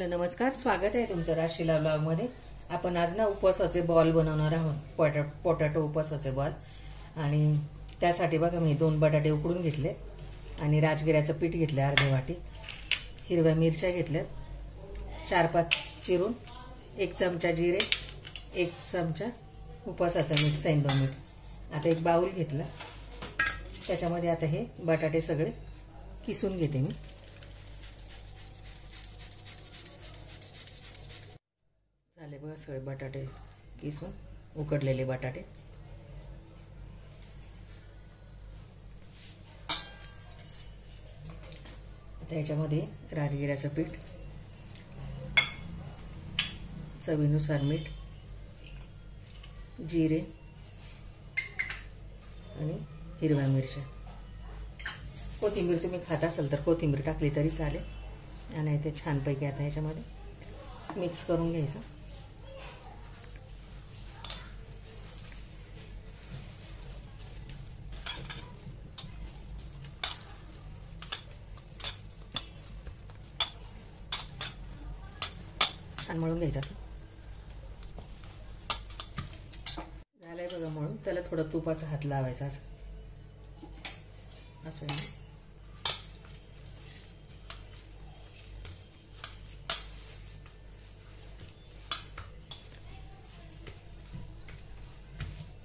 नमस्कार, स्वागत आहे तुमचं राशीला ब्लॉग मध्ये। आपण आज ना उपवासाचे बॉल बनवणार आहोत, पोटॅटो उपवासाचे बॉल। आणि त्यासाठी बघा मी 2 बटाटे उकडून घेतले आणि राजगिऱ्याचं पीठ घेतलं अर्धी वाटी, हिरव्या मिरच्या घेतल्या 4-5 चिरून, 1 चमचा जिरे, 1 चमचा उपवासाचं मीठ, सैंधव मीठ। आता एक बाउल घेतला, त्याच्यामध्ये आता हे बटाटे सगळे किसून घेते मी। झाले बघा सगळे बटाटे किसून, उकडलेले बटाटे। आता याच्यामध्ये राजगिऱ्याचं पीठ, चवीनुसार मीठ, जिरे आणि हिरव्या मिरच्या। कोथिंबीर तुम्ही खात असाल तर कोथिंबीर टाकली तरी चालेल। आणि ते छानपैकी आता ह्याच्यामध्ये मिक्स करून घ्यायचं। छान मळून घ्यायचं। झालंय बघा मळून, त्याला थोडं तुपाचा हात लावायचा असं असं।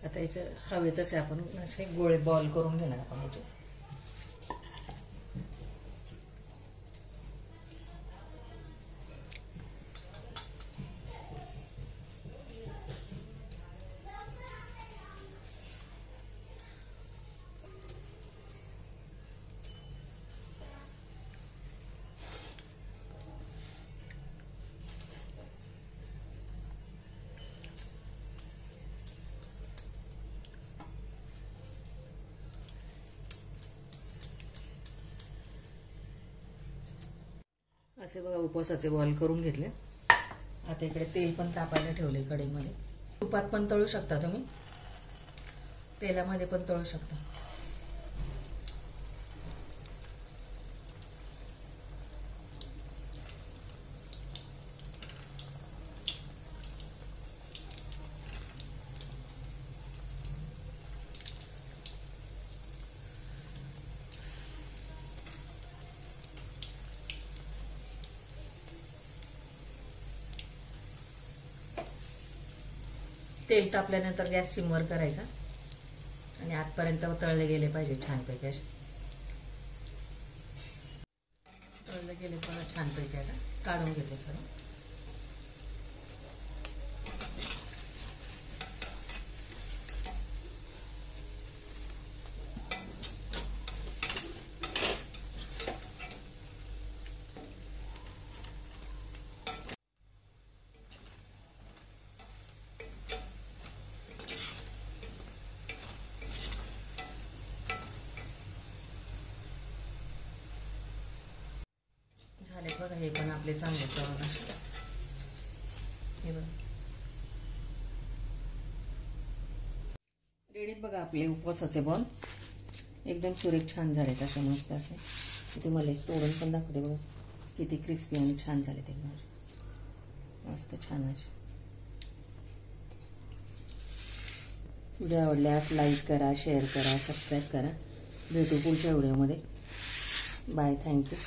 आता याचं हवे तसे आपण असे गोळे बॉल करून घेणार आपण याचे। असे बघा उपवासाचे बॉल करून घेतले। आता इकडे तेल पण तापायला ठेवले कढईमध्ये। तुपात पण तळू शकता तुम्ही, तेलामध्ये पण तळू शकता। तेल तापल्यानंतर गॅस सिमवर करायचा आणि आतपर्यंत तळले गेले पाहिजे छानपैकी। असे तळले गेले पण छानपैकी। आता काढून घेते सर्व। झाले बघा हे पण आपले चांगले तळून असे। हे बघा रेडीत बघा आपले उपवासाचे बॉल, एकदम सुरेख छान झालेत असे मस्त असे। तुम्हाला तोडून पण दाखवते बघा किती क्रिस्पी आणि छान झालेत, एकदम मस्त छान असे। व्हिडिओ आवडल्यास लाईक करा, शेअर करा, सबस्क्राईब करा। भेटू पुढच्या व्हिडिओमध्ये। Bye, thank you.